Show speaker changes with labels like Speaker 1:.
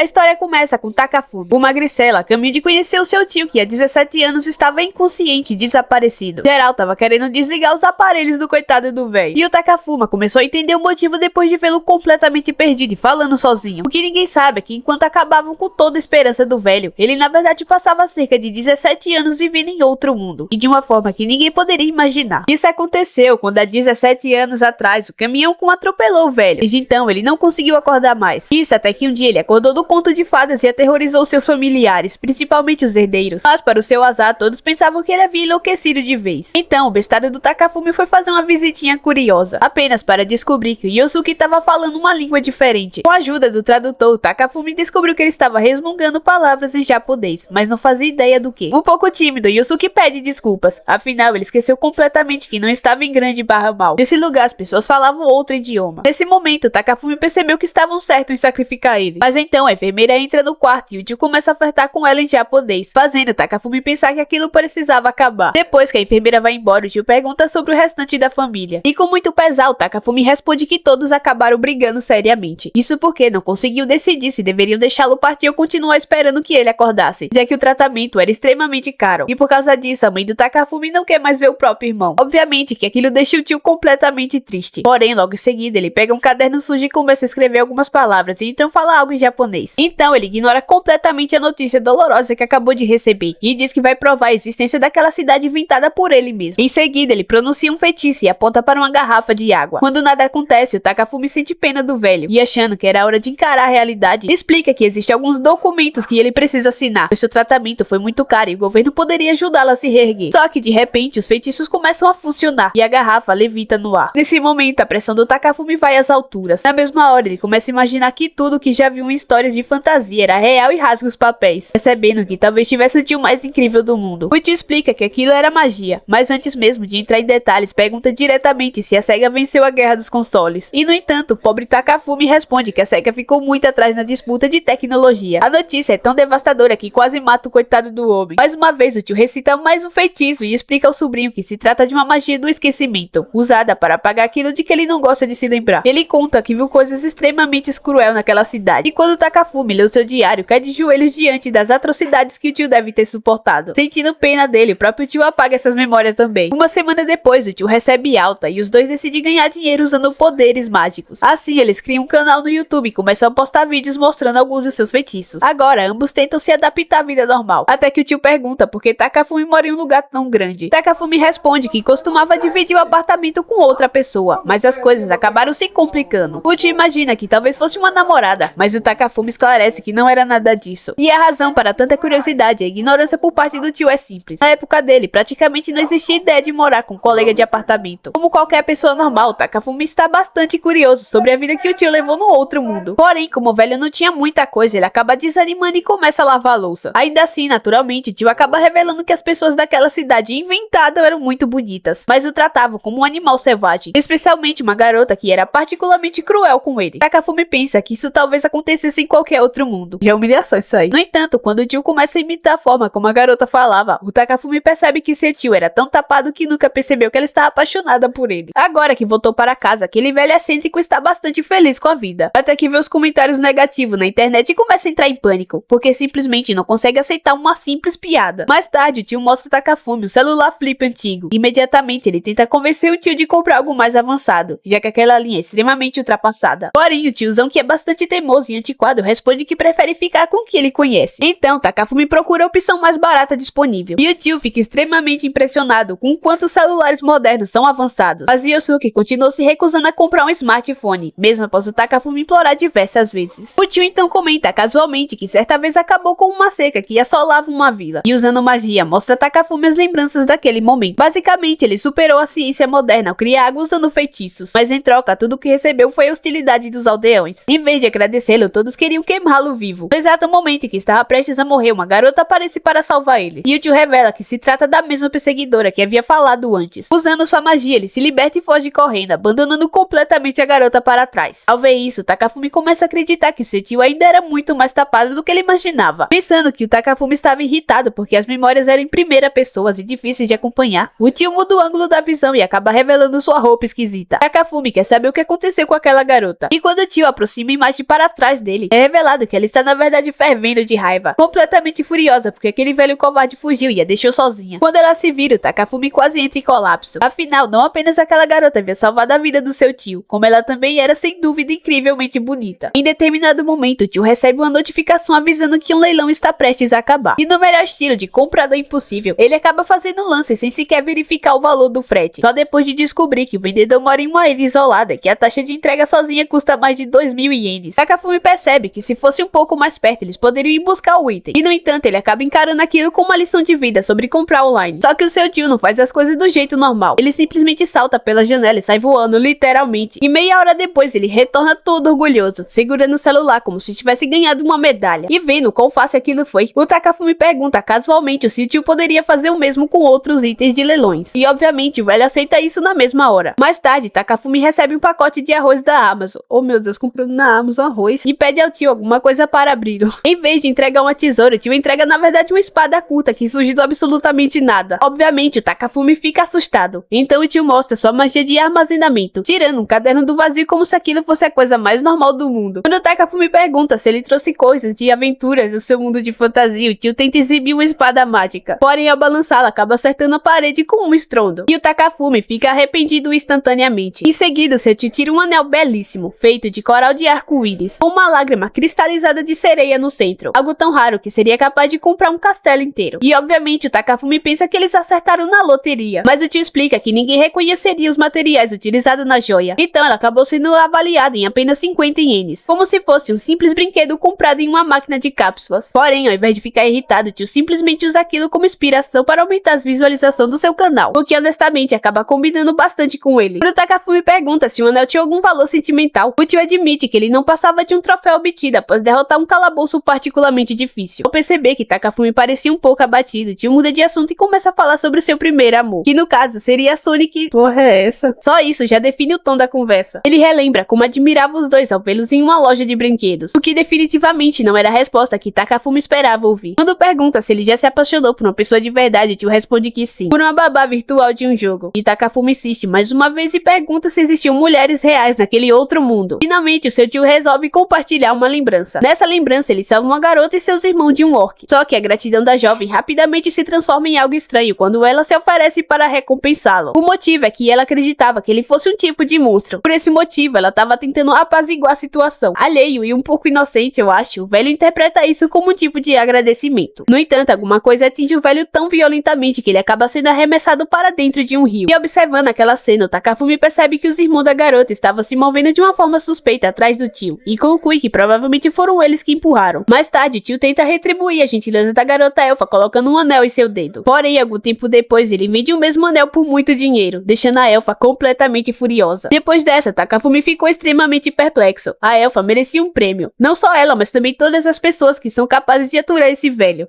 Speaker 1: história começa com Takafumi, uma magricela, a caminho de conhecer o seu tio que há 17 anos estava inconsciente e desaparecido. Geral tava querendo desligar os aparelhos do coitado do velho. E o Takafuma começou a entender o motivo depois de vê-lo completamente perdido e falando sozinho. O que ninguém sabe é que enquanto acabavam com toda a esperança do velho, ele na verdade passava cerca de 17 anos vivendo em outro mundo, e de uma forma que ninguém poderia imaginar. Isso aconteceu quando há 17 anos atrás o caminhão atropelou o velho. Desde então ele não conseguiu acordar mais. Isso até que um dia ele acordou do conto de fadas e aterrorizou seus familiares, principalmente os herdeiros. Mas para o seu azar, todos pensavam que ele havia enlouquecido de vez. Então o bestário do Takafumi foi fazer uma visitinha curiosa, apenas para descobrir que o Yosuke estava falando uma língua diferente. Com a ajuda do tradutor, o Takafumi descobriu que ele estava resmungando palavras em japonês, mas não fazia ideia do que. Um pouco tímido, Yosuke pede desculpas. Afinal, ele esqueceu completamente que não estava em Grande-Mal. Nesse lugar, as pessoas falavam outro idioma. Nesse momento, Takafumi percebeu que estavam certos em sacrificar ele. Mas então, a enfermeira entra no quarto e o tio começa a flertar com ela em japonês, fazendo Takafumi pensar que aquilo precisava acabar. Depois que a enfermeira vai embora, o tio pergunta sobre o restante da família. E com muito pesar, o Takafumi responde que todos acabaram brigando seriamente. Isso porque não conseguiu decidir se deveriam deixá-lo partir ou continuar esperando que ele acordasse, já que o tratamento era extremamente caro. E por causa disso, a mãe do Takafumi não quer mais ver o próprio irmão. Obviamente que aquilo deixa o tio completamente triste. Porém, logo em seguida, ele pega um caderno sujo e começa a escrever algumas palavras e então fala algo em japonês. Então, ele ignora completamente a notícia dolorosa que acabou de receber e diz que vai provar a existência daquela cidade inventada por ele mesmo. Em seguida, ele pronuncia um feitiço e aponta para uma garrafa de água. Quando nada acontece, o Takafumi sente pena do velho e, achando que era hora de encarar a realidade, explica que existem alguns documentos que ele precisa assinar, pois seu tratamento foi muito caro e o governo poderia ajudá-lo a se reerguer. Só que de repente os feitiços começam a funcionar e a garrafa levita no ar. Nesse momento, a pressão do Takafumi vai às alturas. Na mesma hora, ele começa a imaginar que tudo que já viu em histórias de fantasia era real e rasga os papéis, percebendo que talvez tivesse o tio mais incrível do mundo. O tio explica que aquilo era magia, mas antes mesmo de entrar em detalhes, pergunta diretamente se a SEGA venceu a guerra dos consoles. E no entanto, o pobre Takafumi responde que a SEGA ficou muito atrás na disputa de tecnologia. A notícia é tão devastadora que quase mata o coitado do homem. Mais uma vez, o tio recita mais um feitiço e explica ao sobrinho que se trata de uma magia do esquecimento, usada para apagar aquilo de que ele não gosta de se lembrar. Ele conta que viu coisas extremamente cruel naquela cidade, e quando Takafumi lê o seu diário, cai de joelhos diante das atrocidades que o tio deve ter suportado. Sentindo pena dele, o próprio tio apaga essas memórias também. Uma semana depois, o tio recebe alta e os dois decidem ganhar dinheiro usando poderes mágicos. Assim, eles criam um canal no YouTube e começam a postar vídeos mostrando alguns dos seus feitiços. Agora, ambos tentam se adaptar à vida normal, até que o tio pergunta por que Takafumi mora em um lugar tão grande. Takafumi responde que costumava dividir o apartamento com outra pessoa, mas as coisas acabaram se complicando. O tio imagina que talvez fosse uma namorada, mas o Takafumi esclarece que não era nada disso. E a razão para tanta curiosidade e ignorância por parte do tio é simples. Na época dele, praticamente não existia ideia de morar com um colega de apartamento. Como qualquer pessoa normal, Takafumi está bastante curioso sobre a vida que o tio levou no outro mundo. Porém, como o velho não tinha muita coisa, ele acaba desanimando e começa a lavar a louça. Ainda assim, naturalmente, o tio acaba revelando que as pessoas daquela cidade inventada eram muito bonitas, mas o tratavam como um animal selvagem, especialmente uma garota que era particularmente cruel com ele. Takafumi pensa que isso talvez acontecesse em qualquer outro mundo. Já é humilhação isso aí. No entanto, quando o tio começa a imitar a forma como a garota falava, o Takafumi percebe que seu tio era tão tapado que nunca percebeu que ela estava apaixonada por ele. Agora que voltou para casa, aquele velho excêntrico está bastante feliz com a vida, até que vê os comentários negativos na internet e começa a entrar em pânico, porque simplesmente não consegue aceitar uma simples piada. Mais tarde, o tio mostra o Takafumi um celular flip antigo. Imediatamente, ele tenta convencer o tio de comprar algo mais avançado, já que aquela linha é extremamente ultrapassada. Porém, o tiozão, que é bastante teimoso e antiquado, responde que prefere ficar com o que ele conhece. Então, Takafumi procura a opção mais barata disponível, e o tio fica extremamente impressionado com o quanto os celulares modernos são avançados. Mas Yosuke continuou se recusando a comprar um smartphone, mesmo após o Takafumi implorar diversas vezes. O tio então comenta casualmente que certa vez acabou com uma seca que assolava uma vila, e usando magia, mostra a Takafumi as lembranças daquele momento. Basicamente, ele superou a ciência moderna ao criar água usando feitiços, mas em troca, tudo o que recebeu foi a hostilidade dos aldeões. Em vez de agradecê-lo, todos queriam queimá-lo vivo. No exato momento em que estava prestes a morrer, uma garota aparece para salvar ele, e o tio revela que se trata da mesma perseguidora que havia falado antes. Usando sua magia, ele se liberta e foge correndo, abandonando completamente a garota para trás. Ao ver isso, Takafumi começa a acreditar que seu tio ainda era muito mais tapado do que ele imaginava. Pensando que o Takafumi estava irritado porque as memórias eram em primeira pessoa e difíceis de acompanhar, o tio muda o ângulo da visão e acaba revelando sua roupa esquisita. Takafumi quer saber o que aconteceu com aquela garota, e quando o tio aproxima a imagem para trás dele, é revelado que ela está na verdade fervendo de raiva, completamente furiosa porque aquele velho covarde fugiu e a deixou sozinha. Quando ela se vira, o Takafumi quase entra em colapso. Afinal, não apenas aquela garota havia salvado a vida do seu tio, como ela também era sem dúvida incrivelmente bonita. Em determinado momento, o tio recebe uma notificação avisando que um leilão está prestes a acabar. E no melhor estilo de comprador impossível, ele acaba fazendo um lance sem sequer verificar o valor do frete, só depois de descobrir que o vendedor mora em uma ilha isolada, que a taxa de entrega sozinha custa mais de 2.000 ienes. Takafumi percebe que se fosse um pouco mais perto, eles poderiam ir buscar o item. E no entanto, ele acaba encarando aquilo como uma lição de vida sobre comprar online. Só que o seu tio não faz as coisas do jeito normal. Ele simplesmente salta pela janela e sai voando, literalmente. E meia hora depois, ele retorna todo orgulhoso, segurando o celular como se tivesse ganhado uma medalha. E vendo quão fácil aquilo foi, o Takafumi pergunta casualmente se o tio poderia fazer o mesmo com outros itens de leilões. E obviamente, o velho aceita isso na mesma hora. Mais tarde, Takafumi recebe um pacote de arroz da Amazon. Oh meu Deus, comprando na Amazon arroz. E pede ao tio alguma coisa para abrir. Em vez de entregar uma tesoura, o tio entrega na verdade uma espada curta que surge do absolutamente nada. Obviamente, o Takafumi fica assustado. Então o tio mostra sua magia de armazenamento, tirando um caderno do vazio como se aquilo fosse a coisa mais normal do mundo. Quando o Takafumi pergunta se ele trouxe coisas de aventura do seu mundo de fantasia, o tio tenta exibir uma espada mágica. Porém, ao balançá-la, acaba acertando a parede com um estrondo. E o Takafumi fica arrependido instantaneamente. Em seguida, seu tio tira um anel belíssimo, feito de coral de arco-íris, com uma lágrima cristalizada de sereia no centro. Algo tão raro que seria capaz de comprar um castelo inteiro. E obviamente, o Takafumi pensa que eles acertaram na loteria. Mas o tio explica que ninguém reconheceria os materiais utilizados na joia. Então, ela acabou sendo avaliada em apenas 50 ienes, como se fosse um simples brinquedo comprado em uma máquina de cápsulas. Porém, ao invés de ficar irritado, o tio simplesmente usa aquilo como inspiração para aumentar as visualizações do seu canal, o que honestamente acaba combinando bastante com ele. Quando o Takafumi pergunta se o anel tinha algum valor sentimental, o tio admite que ele não passava de um troféu obtido após derrotar um calabouço particularmente difícil. Ao perceber que Takafumi parecia um pouco abatido, o tio muda de assunto e começa a falar sobre seu primeiro amor, que no caso seria a Sonic. Porra é essa? Só isso já define o tom da conversa. Ele relembra como admirava os dois ao vê-los em uma loja de brinquedos, o que definitivamente não era a resposta que Takafumi esperava ouvir. Quando pergunta se ele já se apaixonou por uma pessoa de verdade, o tio responde que sim, por uma babá virtual de um jogo. E Takafumi insiste mais uma vez e pergunta se existiam mulheres reais naquele outro mundo. Finalmente, o seu tio resolve compartilhar uma lembrança. Nessa lembrança, ele salva uma garota e seus irmãos de um orc. Só que a gratidão da jovem rapidamente se transforma em algo estranho quando ela se oferece para recompensá-lo. O motivo é que ela acreditava que ele fosse um tipo de monstro. Por esse motivo, ela estava tentando apaziguar a situação. Alheio e um pouco inocente, eu acho, o velho interpreta isso como um tipo de agradecimento. No entanto, alguma coisa atinge o velho tão violentamente que ele acaba sendo arremessado para dentro de um rio. E observando aquela cena, o Takafumi percebe que os irmãos da garota estavam se movendo de uma forma suspeita atrás do tio, e conclui que provavelmente foram eles que empurraram. Mais tarde, o tio tenta retribuir a gentileza da garota elfa colocando um anel em seu dedo. Porém, algum tempo depois, ele vende o mesmo anel por muito dinheiro, deixando a elfa completamente furiosa. Depois dessa, Takafumi ficou extremamente perplexo. A elfa merecia um prêmio. Não só ela, mas também todas as pessoas que são capazes de aturar esse velho.